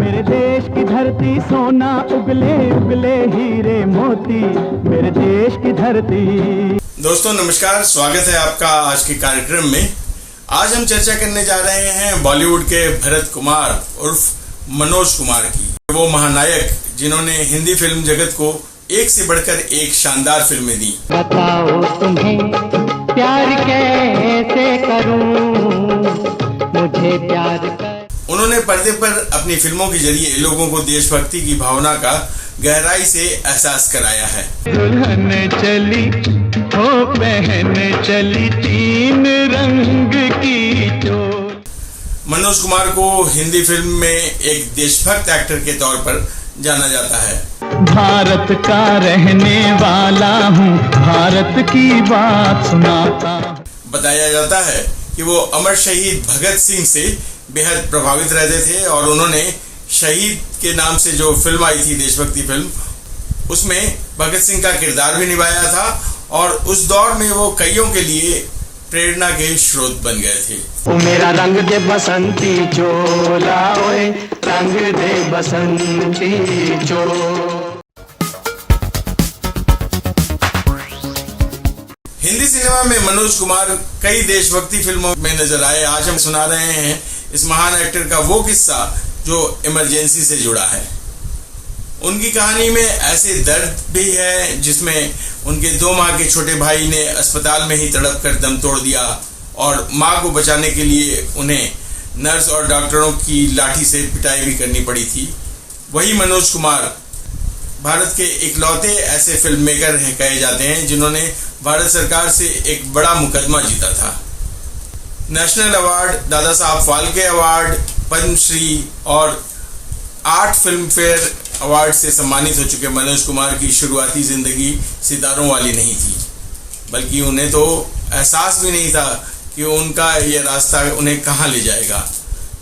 मेरे देश की धरती सोना उगले उगले हीरे मोती, मेरे देश की धरती। दोस्तों नमस्कार, स्वागत है आपका आज के कार्यक्रम में। आज हम चर्चा करने जा रहे हैं बॉलीवुड के भरत कुमार उर्फ मनोज कुमार की। वो महानायक जिन्होंने हिंदी फिल्म जगत को एक से बढ़कर एक शानदार फिल्में दी। बताओ तुम्हें प्यार कैसे करूं, मुझे प्यार कर। उन्होंने पर्दे पर अपनी फिल्मों के जरिए लोगों को देशभक्ति की भावना का गहराई से एहसास कराया है। दुल्हन चली हो बहन चली तीन रंग की चोल। मनोज कुमार को हिंदी फिल्म में एक देशभक्त एक्टर के तौर पर जाना जाता है। भारत का रहने वाला हूँ, भारत की बात सुनाता हूँ। बताया जाता है कि वो अमर शहीद भगत सिंह से बेहद प्रभावित रहते थे और उन्होंने शहीद के नाम से जो फिल्म आई थी, देशभक्ति फिल्म, उसमें भगत सिंह का किरदार भी निभाया था और उस दौर में वो कईयों के लिए प्रेरणा के स्रोत बन गए थे। ओ मेरा रंग दे बसंती चोला, ओए रंग दे बसंती चोला। हिंदी सिनेमा में मनोज कुमार कई देशभक्ति फिल्मों में नजर आए। आज हम सुना रहे हैं इस महान एक्टर का वो किस्सा जो इमरजेंसी से जुड़ा है। उनकी कहानी में ऐसे दर्द भी है जिसमें उनके 2 माह के छोटे भाई ने अस्पताल में ही तड़प कर दम तोड़ दिया और मां को बचाने के लिए उन्हें नर्स और डॉक्टरों की लाठी से पिटाई भी करनी पड़ी थी। वही मनोज कुमार भारत के इकलौते ऐसे फिल्म मेकर कहे जाते हैं जिन्होंने भारत सरकार से एक बड़ा मुकदमा जीता था। National award, Dada Saheb Phalke award, Padmashri और 8 फिल्म फेयर अवार्ड से सम्मानित हो चुके मनोज कुमार की शुरुआती जिंदगी सितारों वाली नहीं थी, बल्कि उन्हें तो एहसास भी नहीं था कि उनका ये रास्ता उन्हें कहाँ ले जाएगा।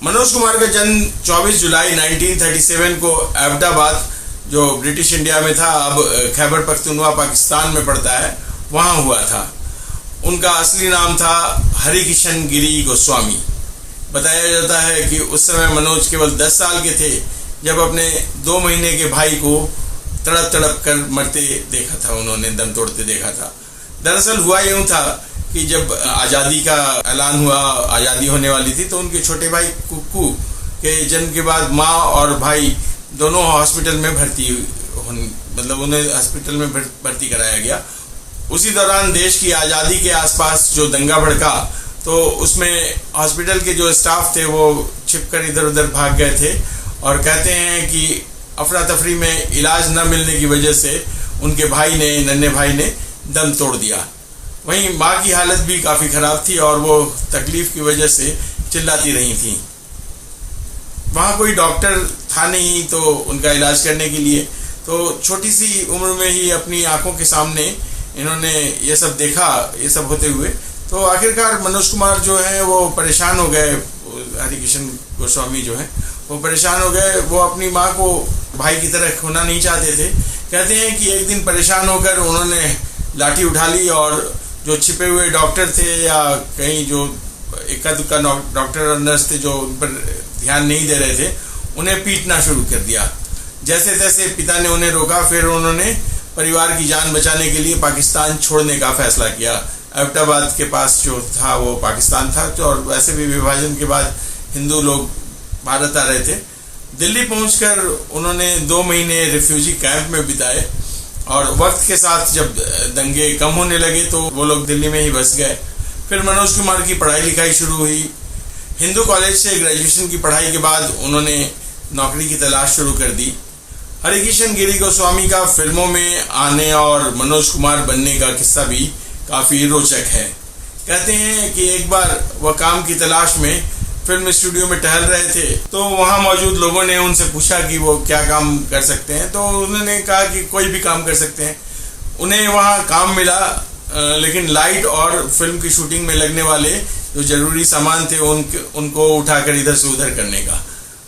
मनोज कुमार का जन्म 24 जुलाई 1937 को अहमदाबाद, जो ब्रिटिश इंडिया में था, अब खैबर पख्तूनख्वा पाकिस्तान में पड़ता है, वहाँ हुआ था। उनका असली नाम था हरिकिशन गिरी गोस्वामी। बताया जाता है कि उस समय मनोज केवल 10 साल के थे जब अपने 2 महीने के भाई को तड़प तड़प कर मरते देखा था, उन्होंने दम तोड़ते देखा था। दरअसल हुआ यूं था कि जब आज़ादी का ऐलान हुआ, आज़ादी होने वाली थी, तो उनके छोटे भाई कुक्कू के जन्म के बाद माँ और भाई दोनों हॉस्पिटल में उन्हें हॉस्पिटल में भर्ती कराया गया। उसी दौरान देश की आज़ादी के आसपास जो दंगा भड़का, तो उसमें हॉस्पिटल के जो स्टाफ थे वो छिपकर इधर उधर भाग गए थे और कहते हैं कि अफरा तफरी में इलाज न मिलने की वजह से उनके नन्हे भाई ने दम तोड़ दिया। वहीं माँ की हालत भी काफ़ी ख़राब थी और वो तकलीफ की वजह से चिल्लाती रही थी। वहाँ कोई डॉक्टर था नहीं तो उनका इलाज करने के लिए, तो छोटी सी उम्र में ही अपनी आंखों के सामने इन्होंने ये सब देखा, ये सब होते हुए, तो आखिरकार मनोज कुमार जो है वो परेशान हो गए। हरिकिशन गोस्वामी जो है वो परेशान हो गए। वो अपनी माँ को भाई की तरह खोना नहीं चाहते थे। कहते हैं कि एक दिन परेशान होकर उन्होंने लाठी उठा ली और जो छिपे हुए डॉक्टर थे या कहीं जो इक्का दुक्का डॉक्टर और नर्स थे जो उन पर ध्यान नहीं दे रहे थे, उन्हें पीटना शुरू कर दिया। जैसे तैसे पिता ने उन्हें रोका, फिर उन्होंने परिवार की जान बचाने के लिए पाकिस्तान छोड़ने का फैसला किया। अहमदाबाद के पास जो था वो पाकिस्तान था, तो और वैसे भी विभाजन के बाद हिंदू लोग भारत आ रहे थे। दिल्ली पहुंचकर उन्होंने 2 महीने रिफ्यूजी कैंप में बिताए और वक्त के साथ जब दंगे कम होने लगे तो वो लोग दिल्ली में ही बस गए। फिर मनोज कुमार की पढ़ाई लिखाई शुरू हुई। हिंदू कॉलेज से ग्रेजुएशन की पढ़ाई के बाद उन्होंने नौकरी की तलाश शुरू कर दी। हरिकिशन गिरी गोस्वामी का फिल्मों में आने और मनोज कुमार बनने का किस्सा भी काफ़ी रोचक है। कहते हैं कि एक बार वह काम की तलाश में फिल्म स्टूडियो में टहल रहे थे, तो वहाँ मौजूद लोगों ने उनसे पूछा कि वो क्या काम कर सकते हैं, तो उन्होंने कहा कि कोई भी काम कर सकते हैं। उन्हें वहाँ काम मिला, लेकिन लाइट और फिल्म की शूटिंग में लगने वाले जो ज़रूरी सामान थे उनको उठाकर इधर से उधर करने का।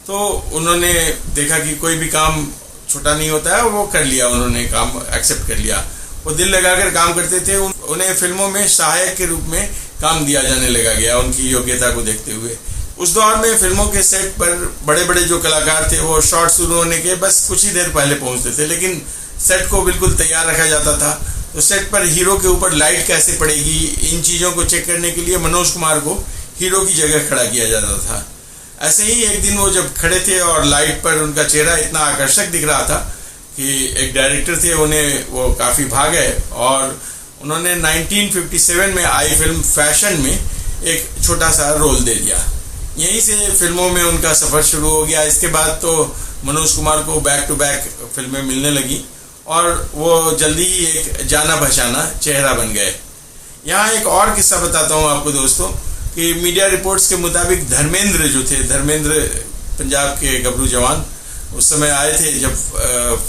तो उन्होंने देखा कि कोई भी काम छोटा नहीं होता है, वो कर लिया, उन्होंने काम एक्सेप्ट कर लिया। वो दिल लगाकर काम करते थे। उन्हें फिल्मों में सहायक के रूप में काम दिया जाने लगा गया उनकी योग्यता को देखते हुए। उस दौर में फिल्मों के सेट पर बड़े बड़े जो कलाकार थे वो शॉट शुरू होने के बस कुछ ही देर पहले पहुंचते थे, लेकिन सेट को बिल्कुल तैयार रखा जाता था। तो सेट पर हीरो के ऊपर लाइट कैसे पड़ेगी, इन चीज़ों को चेक करने के लिए मनोज कुमार को हीरो की जगह खड़ा किया जाता था। ऐसे ही एक दिन वो जब खड़े थे और लाइट पर उनका चेहरा इतना आकर्षक दिख रहा था कि एक डायरेक्टर थे, उन्हें वो काफ़ी भा गए और उन्होंने 1957 में आई फिल्म फैशन में एक छोटा सा रोल दे दिया। यहीं से फिल्मों में उनका सफ़र शुरू हो गया। इसके बाद तो मनोज कुमार को बैक टू बैक फिल्में मिलने लगी और वो जल्दी ही एक जाना पहचाना चेहरा बन गए। यहाँ एक और किस्सा बताता हूँ आपको दोस्तों कि मीडिया रिपोर्ट्स के मुताबिक धर्मेंद्र जो थे, धर्मेंद्र पंजाब के गबरू जवान, उस समय आए थे जब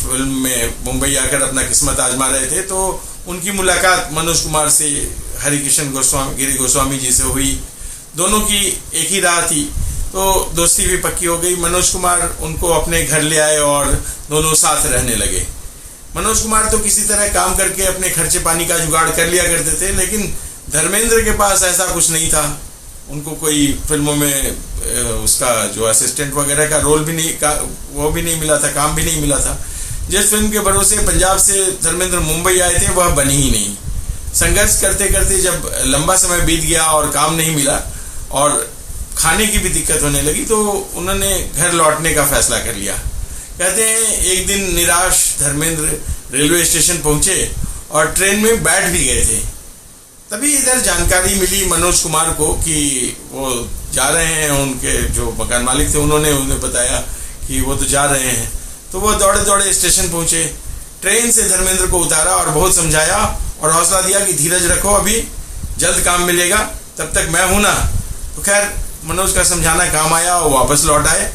फिल्म में मुंबई आकर अपना किस्मत आजमा रहे थे। तो उनकी मुलाकात मनोज कुमार से हरिकिशन गिरी गोस्वामी जी से हुई। दोनों की एक ही राह थी, तो दोस्ती भी पक्की हो गई। मनोज कुमार उनको अपने घर ले आए और दोनों साथ रहने लगे। मनोज कुमार तो किसी तरह काम करके अपने खर्चे पानी का जुगाड़ कर लिया करते थे, लेकिन धर्मेंद्र के पास ऐसा कुछ नहीं था। उनको कोई फिल्मों में उसका जो असिस्टेंट वगैरह का रोल भी नहीं वो भी नहीं मिला था, काम भी नहीं मिला था। जिस फिल्म के भरोसे पंजाब से धर्मेंद्र मुंबई आए थे वह बनी ही नहीं। संघर्ष करते करते जब लंबा समय बीत गया और काम नहीं मिला और खाने की भी दिक्कत होने लगी, तो उन्होंने घर लौटने का फैसला कर लिया। कहते हैं एक दिन निराश धर्मेंद्र रेलवे स्टेशन पहुंचे और ट्रेन में बैठ भी गए थे। तभी इधर जानकारी मिली मनोज कुमार को कि वो जा रहे हैं। उनके जो मकान मालिक थे उन्होंने उन्हें बताया कि वो तो जा रहे हैं। तो वो दौड़े दौड़े स्टेशन पहुंचे, ट्रेन से धर्मेंद्र को उतारा और बहुत समझाया और हौसला दिया कि धीरज रखो, अभी जल्द काम मिलेगा, तब तक मैं हूं ना। तो खैर मनोज का समझाना काम आया और वापस लौट आए।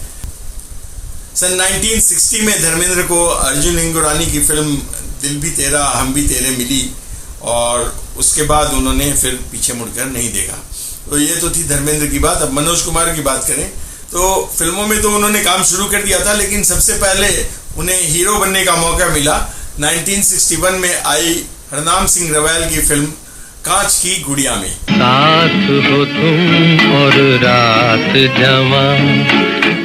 सन 1960 में धर्मेंद्र को अर्जुन हिंगोरानी की फिल्म दिल भी तेरा हम भी तेरे मिली और उसके बाद उन्होंने फिर पीछे मुड़कर नहीं देखा। तो ये तो थी धर्मेंद्र की बात। अब मनोज कुमार की बात करें तो फिल्मों में तो उन्होंने काम शुरू कर दिया था, लेकिन सबसे पहले उन्हें हीरो बनने का मौका मिला 1961 में आई हरनाम सिंह रवैल की फिल्म कांच की गुड़िया में। साथ हो तुम और रात जवां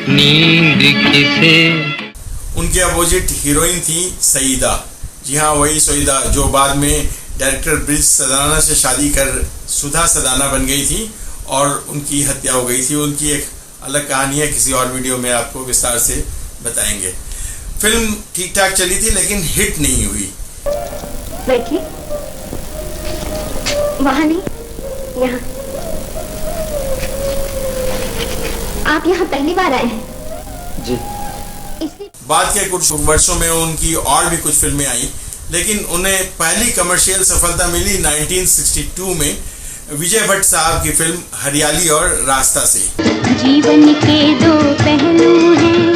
नींद किसे। उनके अपोजिट हीरोइन थी सईदा। जी हाँ, वही सईदा जो बाद में डायरेक्टर ब्रिज सदाना से शादी कर सुधा सदाना बन गई थी और उनकी हत्या हो गई थी। उनकी एक अलग कहानी है, किसी और वीडियो में आपको विस्तार से बताएंगे। फिल्म ठीक ठाक चली थी लेकिन हिट नहीं हुई। देखिए, वहाँ नहीं, यहाँ। आप यहाँ पहली बार आए हैं? जी। बाद के कुछ वर्षों में उनकी और भी कुछ फिल्में आई, लेकिन उन्हें पहली कमर्शियल सफलता मिली 1962 में विजय भट्ट साहब की फिल्म हरियाली और रास्ता से। जीवन के दो पहलू हैं,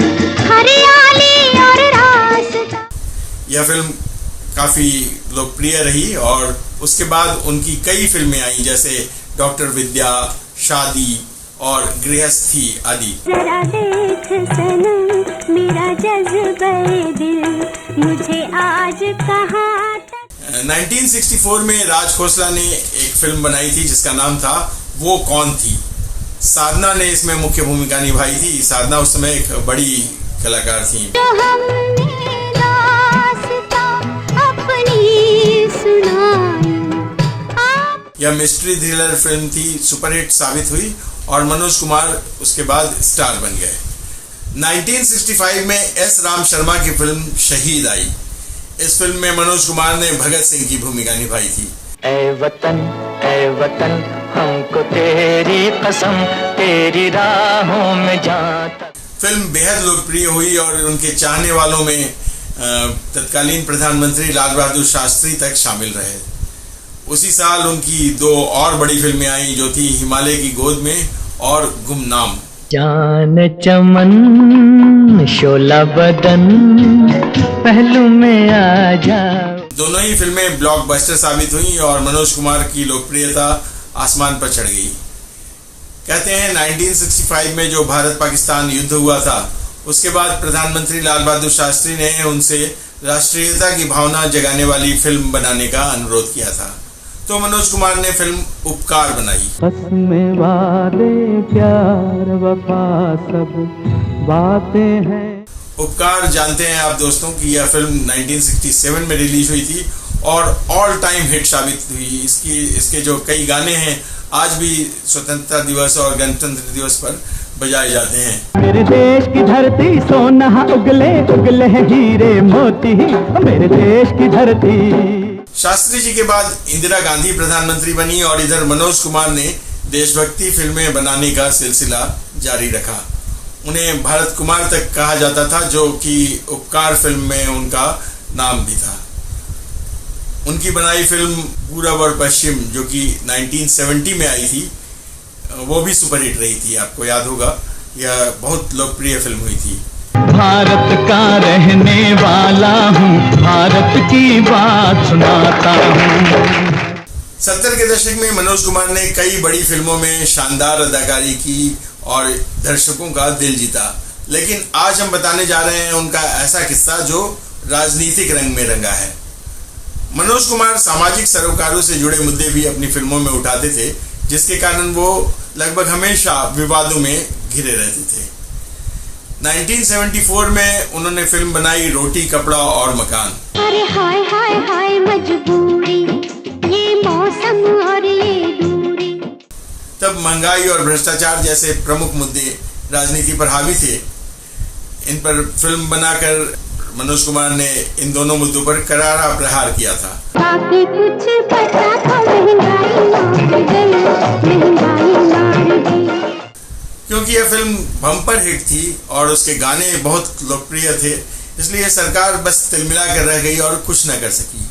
हरियाली और रास्ता। यह फिल्म काफी लोकप्रिय रही और उसके बाद उनकी कई फिल्में आई, जैसे डॉक्टर विद्या, शादी और गृहस्थी आदि। जरा देख सनम मेरा जज्बे दिल मुझे आज कहाँ तक। 1964 में राज खोसला ने एक फिल्म बनाई थी जिसका नाम था वो कौन थी। साधना ने इसमें मुख्य भूमिका निभाई थी। साधना उस समय एक बड़ी कलाकार थी। यह मिस्ट्री थ्रिलर फिल्म थी, सुपरहिट साबित हुई और मनोज कुमार उसके बाद स्टार बन गए। 1965 में एस राम शर्मा की फिल्म शहीद आई। इस फिल्म में मनोज कुमार ने भगत सिंह की भूमिका निभाई थी। ऐ वतन हमको तेरी कसम तेरी राहों में जाता। फिल्म बेहद लोकप्रिय हुई और उनके चाहने वालों में तत्कालीन प्रधानमंत्री लाल बहादुर शास्त्री तक शामिल रहे। उसी साल उनकी दो और बड़ी फिल्में आई जो थी हिमालय की गोद में और गुमनाम। जान चमन शोला बदन पहलू में आ जा। दोनों ही फिल्में ब्लॉकबस्टर साबित हुई और मनोज कुमार की लोकप्रियता आसमान पर चढ़ गई। कहते हैं 1965 में जो भारत पाकिस्तान युद्ध हुआ था, उसके बाद प्रधानमंत्री लाल बहादुर शास्त्री ने उनसे राष्ट्रीयता की भावना जगाने वाली फिल्म बनाने का अनुरोध किया था। तो मनोज कुमार ने फिल्म उपकार बनाई। बस में वादे प्यार वफा सब बातें हैं। उपकार जानते हैं आप दोस्तों कि यह फिल्म 1967 में रिलीज हुई थी और ऑल टाइम हिट साबित हुई। इसके जो कई गाने हैं आज भी स्वतंत्रता दिवस और गणतंत्र दिवस पर बजाए जाते हैं। मेरे देश की धरती सोना उगले उगले हीरे मोती, मेरे देश की धरती। शास्त्री जी के बाद इंदिरा गांधी प्रधानमंत्री बनी और इधर मनोज कुमार ने देशभक्ति फिल्में बनाने का सिलसिला जारी रखा। उन्हें भारत कुमार तक कहा जाता था, जो कि उपकार फिल्म में उनका नाम भी था। उनकी बनाई फिल्म पूरब और पश्चिम, जो कि 1970 में आई थी, वो भी सुपरहिट रही थी। आपको याद होगा, यह बहुत लोकप्रिय फिल्म हुई थी। भारत का रहने वाला हूँ, भारत की बात सुनाता हूँ। 70 के दशक में मनोज कुमार ने कई बड़ी फिल्मों में शानदार अदाकारी की और दर्शकों का दिल जीता। लेकिन आज हम बताने जा रहे हैं उनका ऐसा किस्सा जो राजनीतिक रंग में रंगा है। मनोज कुमार सामाजिक सरोकारों से जुड़े मुद्दे भी अपनी फिल्मों में उठाते थे, जिसके कारण वो लगभग हमेशा विवादों में घिरे रहते थे। 1974 में उन्होंने फिल्म बनाई रोटी कपड़ा और मकान। अरे हाय हाय हाय मजबूरी, ये मौसम और ये दूरी। तब महंगाई और भ्रष्टाचार जैसे प्रमुख मुद्दे राजनीति पर हावी थे। इन पर फिल्म बनाकर मनोज कुमार ने इन दोनों मुद्दों पर करारा प्रहार किया था। बाकी कुछ पता था, महंगाई मार गई। क्योंकि यह फिल्म बम्पर हिट थी और उसके गाने बहुत लोकप्रिय थे, इसलिए सरकार बस तिलमिला कर रह गई और कुछ न कर सकी।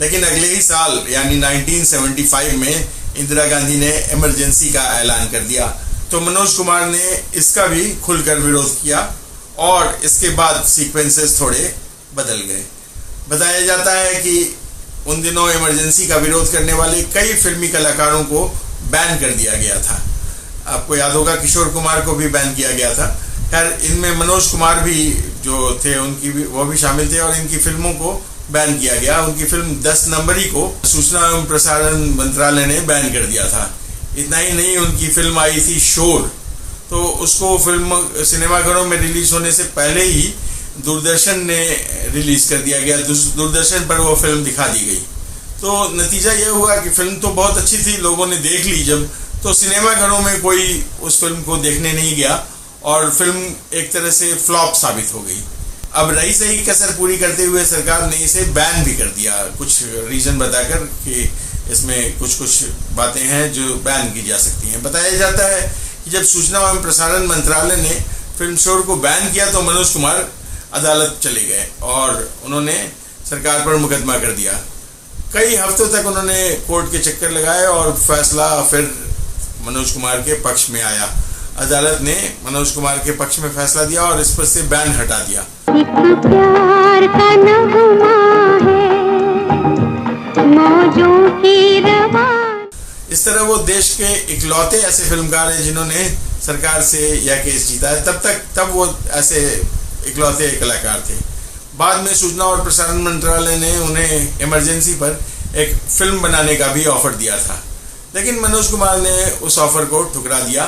लेकिन अगले ही साल यानी 1975 में इंदिरा गांधी ने इमरजेंसी का ऐलान कर दिया, तो मनोज कुमार ने इसका भी खुलकर विरोध किया और इसके बाद सीक्वेंसेस थोड़े बदल गए। बताया जाता है कि उन दिनों इमरजेंसी का विरोध करने वाले कई फिल्मी कलाकारों को बैन कर दिया गया था। आपको याद होगा किशोर कुमार को भी बैन किया गया था। खैर, इनमें मनोज कुमार भी जो थे उनकी भी वो भी शामिल थे और इनकी फिल्मों को बैन किया गया। उनकी फिल्म 10 नंबरी को सूचना एवं प्रसारण मंत्रालय ने बैन कर दिया था। इतना ही नहीं, उनकी फिल्म आई थी शोर, तो उसको फिल्म सिनेमाघरों में रिलीज होने से पहले ही दूरदर्शन ने रिलीज कर दिया गया। दूरदर्शन पर वो फिल्म दिखा दी गई। तो नतीजा यह हुआ कि फिल्म तो बहुत अच्छी थी, लोगों ने देख ली जब, तो सिनेमाघरों में कोई उस फिल्म को देखने नहीं गया और फिल्म एक तरह से फ्लॉप साबित हो गई। अब रही सही कसर पूरी करते हुए सरकार ने इसे बैन भी कर दिया, कुछ रीजन बताकर कि इसमें कुछ बातें हैं जो बैन की जा सकती हैं। बताया जाता है कि जब सूचना एवं प्रसारण मंत्रालय ने फिल्म शोर को बैन किया तो मनोज कुमार अदालत चले गए और उन्होंने सरकार पर मुकदमा कर दिया। कई हफ्तों तक उन्होंने कोर्ट के चक्कर लगाए और फैसला फिर मनोज कुमार के पक्ष में आया। अदालत ने मनोज कुमार के पक्ष में फैसला दिया और इस पर से बैन हटा दिया। प्यार का नगमा है, मौजों की रवा। इस तरह वो देश के इकलौते ऐसे फिल्मकार हैं जिन्होंने सरकार से यह केस जीता है। तब वो ऐसे इकलौते कलाकार थे। बाद में सूचना और प्रसारण मंत्रालय ने उन्हें इमरजेंसी पर एक फिल्म बनाने का भी ऑफर दिया था, लेकिन मनोज कुमार ने उस ऑफर को ठुकरा दिया।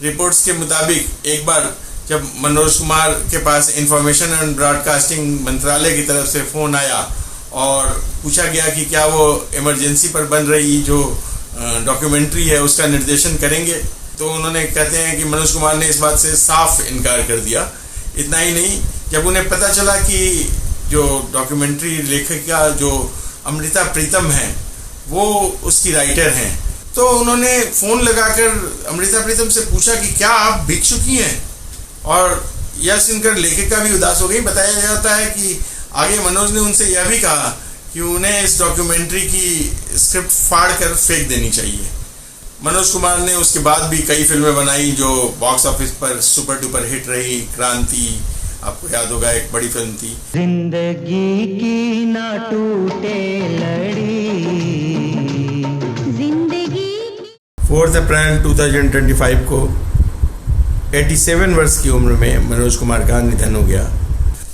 रिपोर्ट्स के मुताबिक एक बार जब मनोज कुमार के पास इंफॉर्मेशन एंड ब्रॉडकास्टिंग मंत्रालय की तरफ से फ़ोन आया और पूछा गया कि क्या वो इमरजेंसी पर बन रही जो डॉक्यूमेंट्री है उसका निर्देशन करेंगे, तो उन्होंने कहते हैं कि मनोज कुमार ने इस बात से साफ इनकार कर दिया। इतना ही नहीं, जब उन्हें पता चला कि जो डॉक्यूमेंट्री लेखिका जो अमृता प्रीतम है वो उसकी राइटर हैं, तो उन्होंने फ़ोन लगाकर अमृता प्रीतम से पूछा कि क्या आप भिक्षुकी हैं, और यह सुनकर लेखिका भी उदास हो गई। बताया जाता है कि आगे मनोज ने उनसे यह भी कहा कि उन्हें इस डॉक्यूमेंट्री की स्क्रिप्ट फाड़ कर फेंक देनी चाहिए। मनोज कुमार ने उसके बाद भी कई फिल्में बनाई जो बॉक्स ऑफिस पर सुपर डुपर हिट रही। क्रांति, आपको याद होगा, एक बड़ी फिल्म थी। जिंदगी की ना टूटे लड़ी, जिंदगी। 4 अप्रैल 2025 को 87 वर्ष की उम्र में मनोज कुमार का निधन हो गया।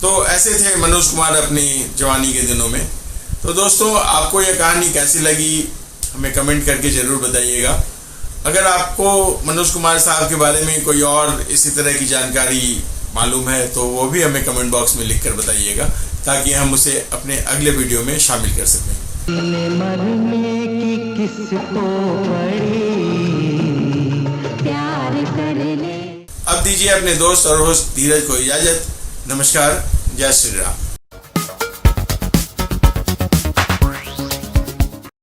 तो ऐसे थे मनोज कुमार अपनी जवानी के दिनों में। तो दोस्तों, आपको यह कहानी कैसी लगी हमें कमेंट करके ज़रूर बताइएगा। अगर आपको मनोज कुमार साहब के बारे में कोई और इसी तरह की जानकारी मालूम है तो वो भी हमें कमेंट बॉक्स में लिखकर बताइएगा, ताकि हम उसे अपने अगले वीडियो में शामिल कर सकें। मरने की किसको पड़ी प्यार करने। अब दीजिए अपने दोस्त और होस्ट धीरज को इजाजत। नमस्कार, जय श्री राम।